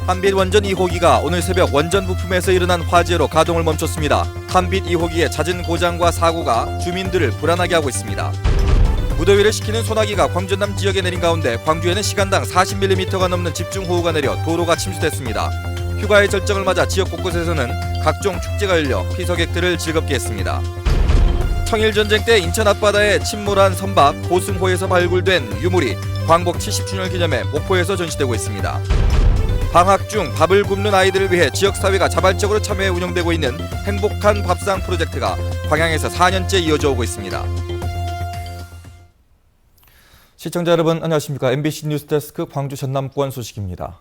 한빛 원전 2호기가 오늘 새벽 원전 부품에서 일어난 화재로 가동을 멈췄습니다. 한빛 2호기의 잦은 고장과 사고가 주민들을 불안하게 하고 있습니다. 무더위를 식히는 소나기가 광주남 지역에 내린 가운데 광주에는 시간당 40mm가 넘는 집중호우가 내려 도로가 침수됐습니다. 휴가의 절정을 맞아 지역 곳곳에서는 각종 축제가 열려 피서객들을 즐겁게 했습니다. 청일전쟁 때 인천 앞바다에 침몰한 선박 고승호에서 발굴된 유물이 광복 70주년을 기념해 목포에서 전시되고 있습니다. 방학 중 밥을 굶는 아이들을 위해 지역사회가 자발적으로 참여해 운영되고 있는 행복한 밥상 프로젝트가 광양에서 4년째 이어져 오고 있습니다. 시청자 여러분 안녕하십니까. MBC 뉴스데스크 광주 전남권 소식입니다.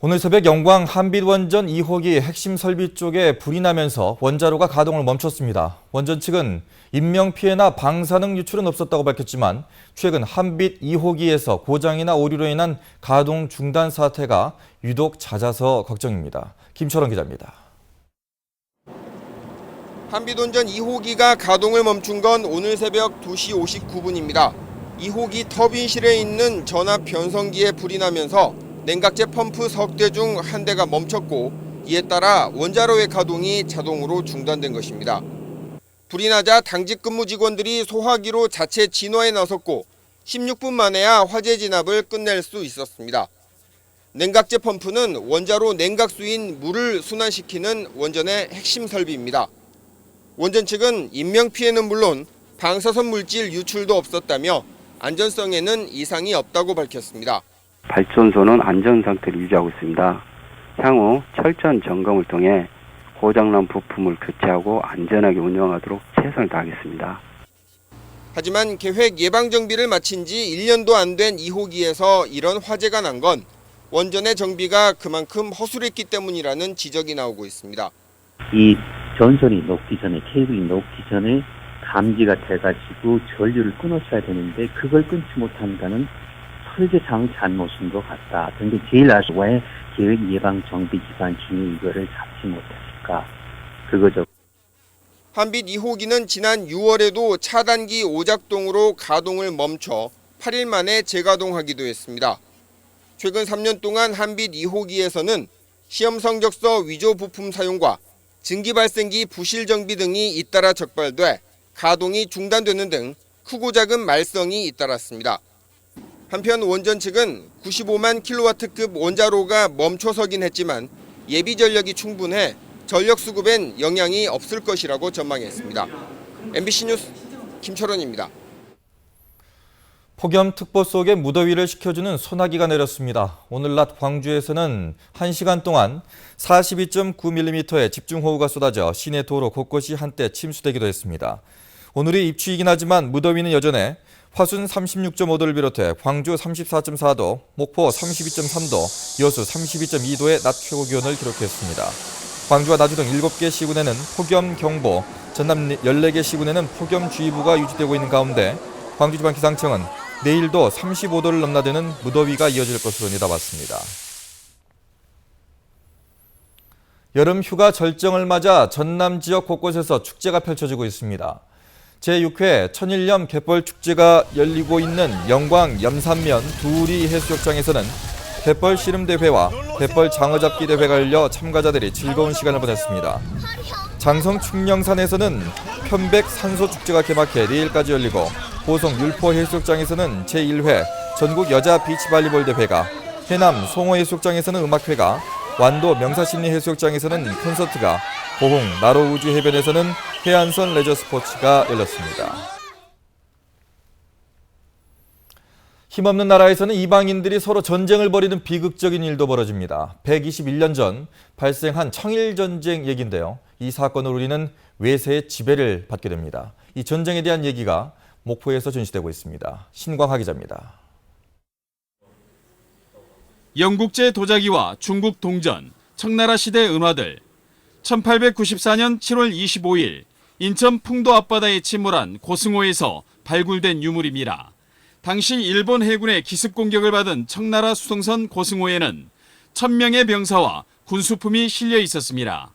오늘 새벽 영광 한빛원전 2호기 핵심 설비 쪽에 불이 나면서 원자로가 가동을 멈췄습니다. 원전 측은 인명피해나 방사능 유출은 없었다고 밝혔지만 최근 한빛 2호기에서 고장이나 오류로 인한 가동 중단 사태가 유독 잦아서 걱정입니다. 김철원 기자입니다. 한빛원전 2호기가 가동을 멈춘 건 오늘 새벽 2시 59분입니다. 2호기 터빈실에 있는 전압 변성기에 불이 나면서 냉각제 펌프 석 대 중 한 대가 멈췄고 이에 따라 원자로의 가동이 자동으로 중단된 것입니다. 불이 나자 당직 근무 직원들이 소화기로 자체 진화에 나섰고 16분 만에야 화재 진압을 끝낼 수 있었습니다. 냉각제 펌프는 원자로 냉각수인 물을 순환시키는 원전의 핵심 설비입니다. 원전 측은 인명피해는 물론 방사선 물질 유출도 없었다며 안전성에는 이상이 없다고 밝혔습니다. 발전소는 안전 상태를 유지하고 있습니다. 향후 철저한 점검을 통해 고장난 부품을 교체하고 안전하게 운영하도록 최선을 다하겠습니다. 하지만 계획 예방 정비를 마친 지 1년도 안 된 2호기에서 이런 화재가 난 건 원전의 정비가 그만큼 허술했기 때문이라는 지적이 나오고 있습니다. 이 전선이 녹기 전에, 케이블이 녹기 전에 감지가 돼가지고 전류를 끊었어야 되는데 그걸 끊지 못한다는 설계상 잘못인 것 같다. 근데 제일 아쉬워 왜 계획 예방 정비 기간 중에 이거를 잡지 못했을까? 그거죠. 한빛 2호기는 지난 6월에도 차단기 오작동으로 가동을 멈춰 8일 만에 재가동하기도 했습니다. 최근 3년 동안 한빛 2호기에서는 시험 성적서 위조 부품 사용과 증기 발생기 부실 정비 등이 잇따라 적발돼 가동이 중단되는 등 크고 작은 말썽이 잇따랐습니다. 한편 원전 측은 95만 킬로와트급 원자로가 멈춰서긴 했지만 예비 전력이 충분해 전력 수급엔 영향이 없을 것이라고 전망했습니다. MBC 뉴스 김철원입니다. 폭염특보 속에 무더위를 식혀주는 소나기가 내렸습니다. 오늘 낮 광주에서는 1시간 동안 42.9mm의 집중호우가 쏟아져 시내 도로 곳곳이 한때 침수되기도 했습니다. 오늘이 입추이긴 하지만 무더위는 여전해 화순 36.5도를 비롯해 광주 34.4도, 목포 32.3도, 여수 32.2도의 낮 최고 기온을 기록했습니다. 광주와 나주 등 7개 시군에는 폭염경보, 전남 14개 시군에는 폭염주의보가 유지되고 있는 가운데 광주지방기상청은 내일도 35도를 넘나드는 무더위가 이어질 것으로 내다봤습니다. 여름 휴가 절정을 맞아 전남 지역 곳곳에서 축제가 펼쳐지고 있습니다. 제6회 천일염 갯벌 축제가 열리고 있는 영광 염산면 두리 해수욕장에서는 갯벌 씨름대회와 갯벌 장어잡기 대회가 열려 참가자들이 즐거운 시간을 보냈습니다. 장성 충령산에서는 편백 산소축제가 개막해 내일까지 열리고 보성 율포 해수욕장에서는 제1회 전국 여자 비치발리볼 대회가, 해남 송어해수욕장에서는 음악회가, 완도 명사심리 해수욕장에서는 콘서트가, 고흥 나로우주 해변에서는 해안선 레저 스포츠가 열렸습니다. 힘없는 나라에서는 이방인들이 서로 전쟁을 벌이는 비극적인 일도 벌어집니다. 121년 전 발생한 청일전쟁 얘기인데요. 이 사건으로 우리는 외세의 지배를 받게 됩니다. 이 전쟁에 대한 얘기가 목포에서 전시되고 있습니다. 신광하 기자입니다. 영국제 도자기와 중국 동전, 청나라 시대 은화들. 1894년 7월 25일 인천 풍도 앞바다에 침몰한 고승호에서 발굴된 유물입니다. 당시 일본 해군의 기습 공격을 받은 청나라 수송선 고승호에는 1000명의 병사와 군수품이 실려 있었습니다.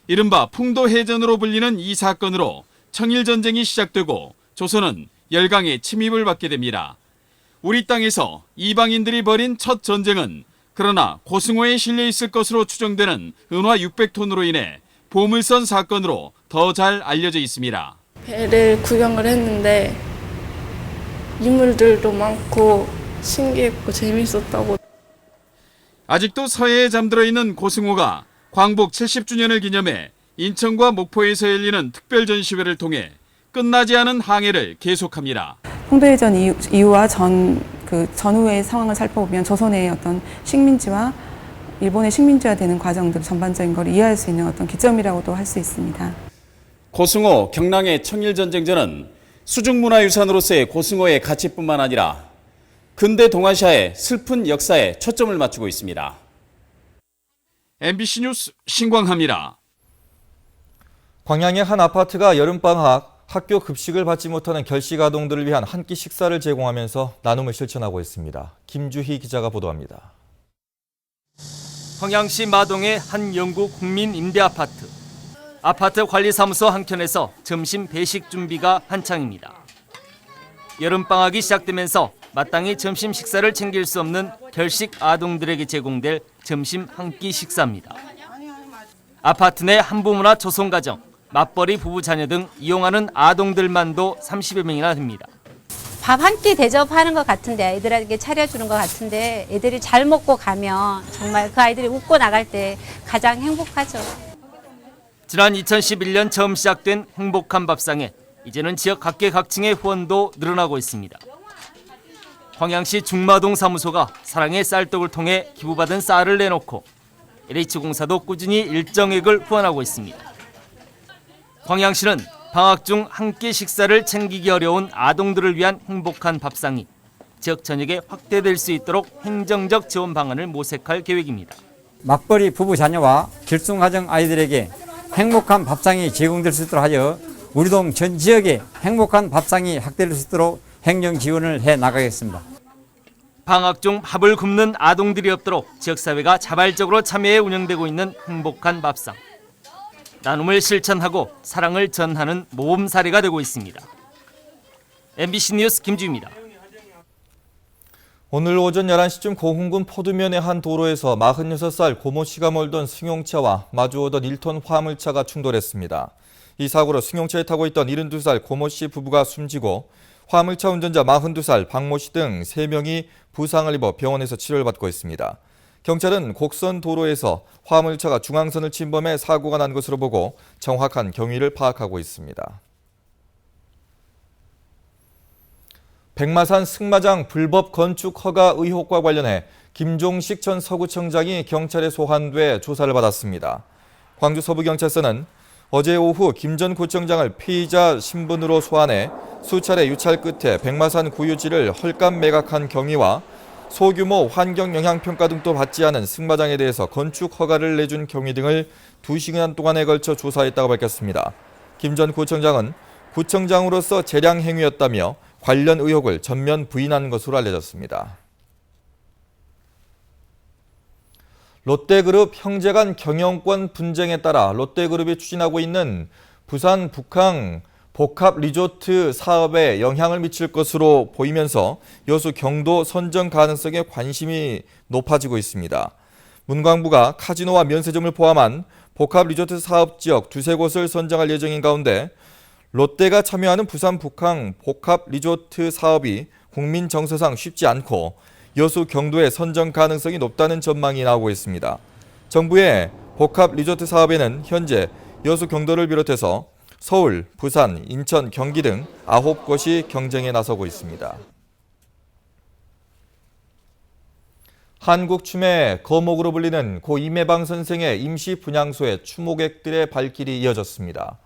이른바 풍도해전으로 불리는 이 사건으로 청일전쟁이 시작되고 조선은 열강의 침입을 받게 됩니다. 우리 땅에서 이방인들이 벌인 첫 전쟁은 그러나 고승호에 실려 있을 것으로 추정되는 은화 600톤으로 인해 보물선 사건으로 더 잘 알려져 있습니다. 배를 구경을 했는데 유물들도 많고 신기했고 재밌었다고. 아직도 서해에 잠들어 있는 고승호가 광복 70주년을 기념해 인천과 목포에서 열리는 특별 전시회를 통해 끝나지 않은 항해를 계속합니다. 홍도해전 이후와 전후의 상황을 살펴보면 조선의 어떤 식민지와 일본의 식민지화되는 과정들 전반적인 걸 이해할 수 있는 어떤 기점이라고도 할 수 있습니다. 고승호 경랑의 청일전쟁전은 수중문화유산으로서의 고승호의 가치뿐만 아니라 근대 동아시아의 슬픈 역사에 초점을 맞추고 있습니다. MBC 뉴스 신광하입니다. 광양의 한 아파트가 여름방학 학교 급식을 받지 못하는 결식 아동들을 위한 한 끼 식사를 제공하면서 나눔을 실천하고 있습니다. 김주희 기자가 보도합니다. 광양시 마동의 한 영구 국민 임대 아파트. 아파트 관리사무소 한켠에서 점심 배식 준비가 한창입니다. 여름방학이 시작되면서 마땅히 점심 식사를 챙길 수 없는 결식 아동들에게 제공될 점심 한 끼 식사입니다. 아파트 내 한부모나 조손가정, 맞벌이 부부 자녀 등 이용하는 아동들만도 30여 명이나 됩니다. 밥 한 끼 대접하는 것 같은데, 아이들에게 차려주는 것 같은데 애들이 잘 먹고 가면 정말 그 아이들이 웃고 나갈 때 가장 행복하죠. 지난 2011년 처음 시작된 행복한 밥상에 이제는 지역 각계각층의 후원도 늘어나고 있습니다. 광양시 중마동 사무소가 사랑의 쌀떡을 통해 기부받은 쌀을 내놓고 LH공사도 꾸준히 일정액을 후원하고 있습니다. 광양시는 방학 중 한 끼 식사를 챙기기 어려운 아동들을 위한 행복한 밥상이 지역 전역에 확대될 수 있도록 행정적 지원 방안을 모색할 계획입니다. 맞벌이 부부 자녀와 결손가정 아이들에게 행복한 밥상이 제공될 수 있도록 하여 우리 동 전 지역에 행복한 밥상이 확대될 수 있도록 행정 지원을 해 나가겠습니다. 방학 중 밥을 굶는 아동들이 없도록 지역사회가 자발적으로 참여해 운영되고 있는 행복한 밥상. 나눔을 실천하고 사랑을 전하는 모범 사례가 되고 있습니다. MBC 뉴스 김주희입니다. 오늘 오전 11시쯤 고흥군 포두면의 한 도로에서 46살 고모 씨가 몰던 승용차와 마주오던 1톤 화물차가 충돌했습니다. 이 사고로 승용차에 타고 있던 72살 고모 씨 부부가 숨지고 화물차 운전자 42살 박모 씨 등 3명이 부상을 입어 병원에서 치료를 받고 있습니다. 경찰은 곡선 도로에서 화물차가 중앙선을 침범해 사고가 난 것으로 보고 정확한 경위를 파악하고 있습니다. 백마산 승마장 불법 건축 허가 의혹과 관련해 김종식 전 서구청장이 경찰에 소환돼 조사를 받았습니다. 광주 서부경찰서는 어제 오후 김 전 구청장을 피의자 신분으로 소환해 수차례 유찰 끝에 백마산 구유지를 헐값 매각한 경위와 소규모 환경영향평가 등도 받지 않은 승마장에 대해서 건축 허가를 내준 경위 등을 2시간 동안에 걸쳐 조사했다고 밝혔습니다. 김 전 구청장은 구청장으로서 재량 행위였다며 관련 의혹을 전면 부인한 것으로 알려졌습니다. 롯데그룹 형제 간 경영권 분쟁에 따라 롯데그룹이 추진하고 있는 부산 북항 복합 리조트 사업에 영향을 미칠 것으로 보이면서 여수 경도 선정 가능성에 관심이 높아지고 있습니다. 문광부가 카지노와 면세점을 포함한 복합 리조트 사업 지역 2-3곳을 선정할 예정인 가운데 롯데가 참여하는 부산 북항 복합 리조트 사업이 국민 정서상 쉽지 않고 여수 경도의 선정 가능성이 높다는 전망이 나오고 있습니다. 정부의 복합 리조트 사업에는 현재 여수 경도를 비롯해서 서울, 부산, 인천, 경기 등 9곳이 경쟁에 나서고 있습니다. 한국 춤의 거목으로 불리는 고 이매방 선생의 임시 분향소에 추모객들의 발길이 이어졌습니다.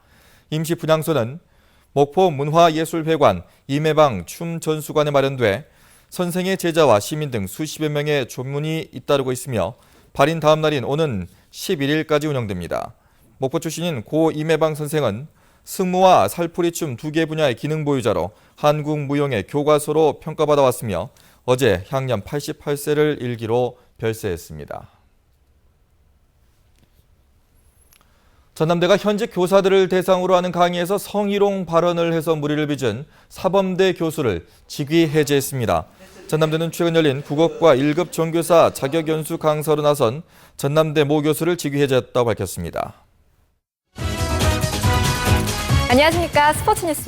임시 분향소는 목포 문화예술회관 이매방 춤전수관에 마련돼 선생의 제자와 시민 등 수십여 명의 조문이 잇따르고 있으며 발인 다음 날인 오는 11일까지 운영됩니다. 목포 출신인 고 이매방 선생은 승무와 살풀이춤 2개 분야의 기능 보유자로 한국 무용의 교과서로 평가받아 왔으며 어제 향년 88세를 일기로 별세했습니다. 전남대가 현직 교사들을 대상으로 하는 강의에서 성희롱 발언을 해서 물의를 빚은 사범대 교수를 직위 해제했습니다. 전남대는 최근 열린 국어과 1급 정교사 자격연수 강사로 나선 전남대 모 교수를 직위 해제했다고 밝혔습니다. 안녕하십니까. 스포츠 뉴스